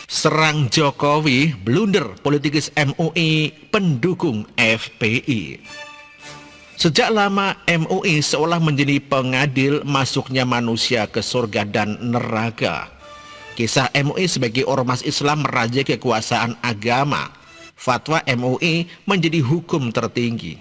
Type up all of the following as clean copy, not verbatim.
Serang Jokowi, blunder politikus MUI pendukung FPI. Sejak lama MUI seolah menjadi pengadil masuknya manusia ke surga dan neraka. Kisah MUI sebagai ormas Islam merajai kekuasaan agama. Fatwa MUI menjadi hukum tertinggi.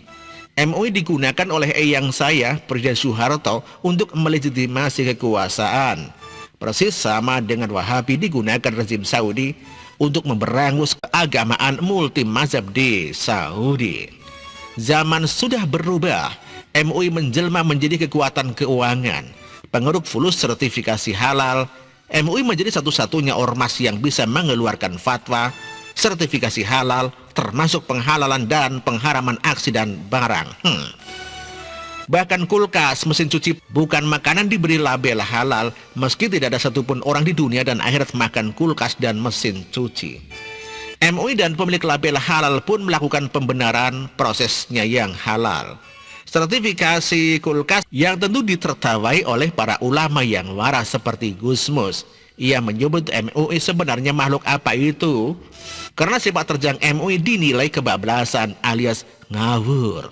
MUI digunakan oleh eyang saya, Presiden Soeharto, untuk melegitimasi kekuasaan. Persis sama dengan Wahabi digunakan rezim Saudi untuk memberangus keagamaan multi mazhab di Saudi. Zaman sudah berubah, MUI menjelma menjadi kekuatan keuangan, pengeruk fulus sertifikasi halal. MUI menjadi satu-satunya ormas yang bisa mengeluarkan fatwa, sertifikasi halal, termasuk penghalalan dan pengharaman aksi dan barang. Bahkan kulkas, mesin cuci, bukan makanan diberi label halal, meski tidak ada satupun orang di dunia dan akhirat makan kulkas dan mesin cuci. MUI dan pemilik label halal pun melakukan pembenaran prosesnya yang halal. Sertifikasi kulkas yang tentu ditertawai oleh para ulama yang waras seperti Gusmus. Ia menyebut MUI sebenarnya makhluk apa itu? Karena sepak terjang MUI dinilai kebablasan alias ngawur.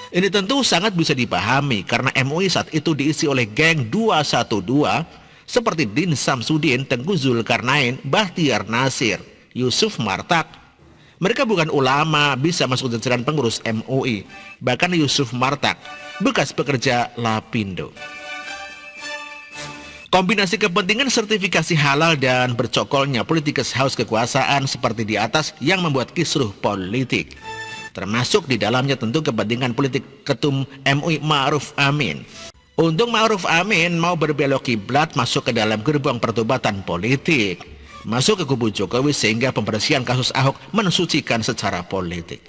Ini tentu sangat bisa dipahami karena MUI saat itu diisi oleh geng 212 seperti Din Samsudin, Tengku Zulkarnain, Bahtiar Nasir, Yusuf Martak. Mereka bukan ulama bisa masuk jajaran pengurus MUI. Bahkan Yusuf Martak bekas pekerja Lapindo. Kombinasi kepentingan sertifikasi halal dan bercokolnya politikus haus kekuasaan seperti di atas yang membuat kisruh politik. Termasuk di dalamnya tentu kepentingan politik ketum MUI Ma'ruf Amin. Untung Ma'ruf Amin mau berbelok kiblat masuk ke dalam gerbong pertobatan politik, masuk ke kubu Jokowi sehingga pembersihan kasus Ahok mensucikan secara politik.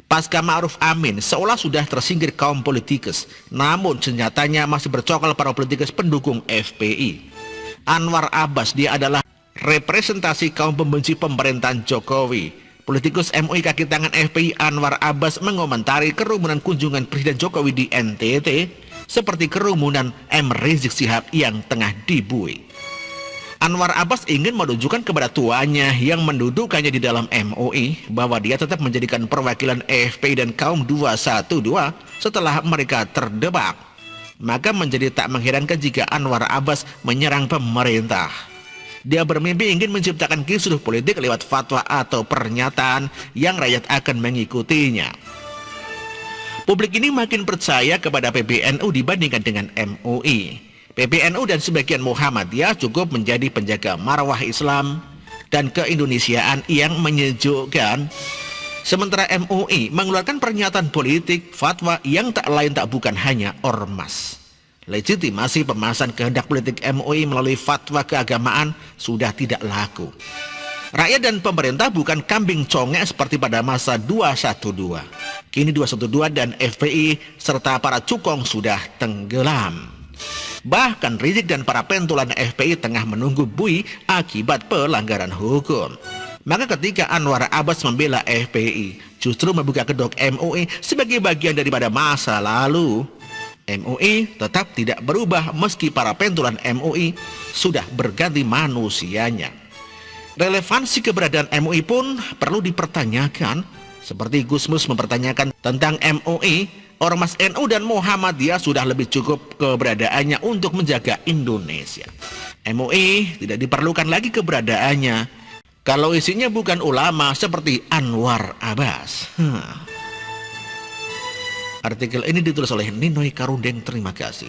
Pasca Ma'ruf Amin seolah sudah tersingkir kaum politikus, namun senyatanya masih bercokol para politikus pendukung FPI. Anwar Abbas, dia adalah representasi kaum pembenci pemerintahan Jokowi. Politikus MUI kaki tangan FPI Anwar Abbas mengomentari kerumunan kunjungan Presiden Jokowi di NTT seperti kerumunan M. Rizik Syihab yang tengah dibui. Anwar Abbas ingin menunjukkan kepada tuanya yang mendudukannya di dalam MUI bahwa dia tetap menjadikan perwakilan FPI dan kaum 212 setelah mereka terdebak. Maka menjadi tak mengherankan jika Anwar Abbas menyerang pemerintah. Dia bermimpi ingin menciptakan kisruh politik lewat fatwa atau pernyataan yang rakyat akan mengikutinya. Publik ini makin percaya kepada PBNU dibandingkan dengan MUI. PBNU dan sebagian Muhammadiyah cukup menjadi penjaga marwah Islam dan keindonesiaan yang menyejukkan. Sementara MUI mengeluarkan pernyataan politik fatwa yang tak lain tak bukan hanya ormas. Legitimasi pemasan kehendak politik MUI melalui fatwa keagamaan sudah tidak laku. Rakyat dan pemerintah bukan kambing congek seperti pada masa 212. Kini 212 dan FPI serta para cukong sudah tenggelam. Bahkan Rizik dan para pentolan FPI tengah menunggu bui akibat pelanggaran hukum. Maka ketika Anwar Abbas membela FPI, justru membuka kedok MUI sebagai bagian daripada masa lalu. MUI tetap tidak berubah meski para pentolan MUI sudah berganti manusianya. Relevansi keberadaan MUI pun perlu dipertanyakan, seperti Gusmus mempertanyakan tentang MUI, ormas NU dan Muhammadiyah sudah lebih cukup keberadaannya untuk menjaga Indonesia. MUI tidak diperlukan lagi keberadaannya kalau isinya bukan ulama seperti Anwar Abbas. Artikel ini ditulis oleh Ninoy Karundeng. Terima kasih.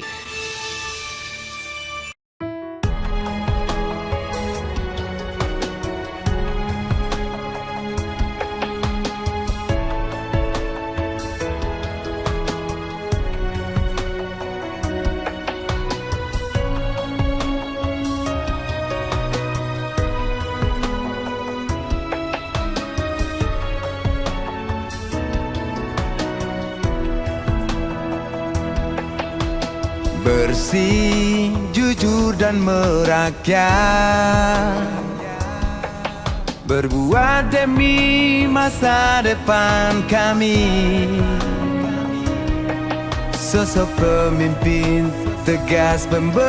Bersih, jujur dan merakyat, berbuat demi masa depan kami. Sosok pemimpin tegas pemberani,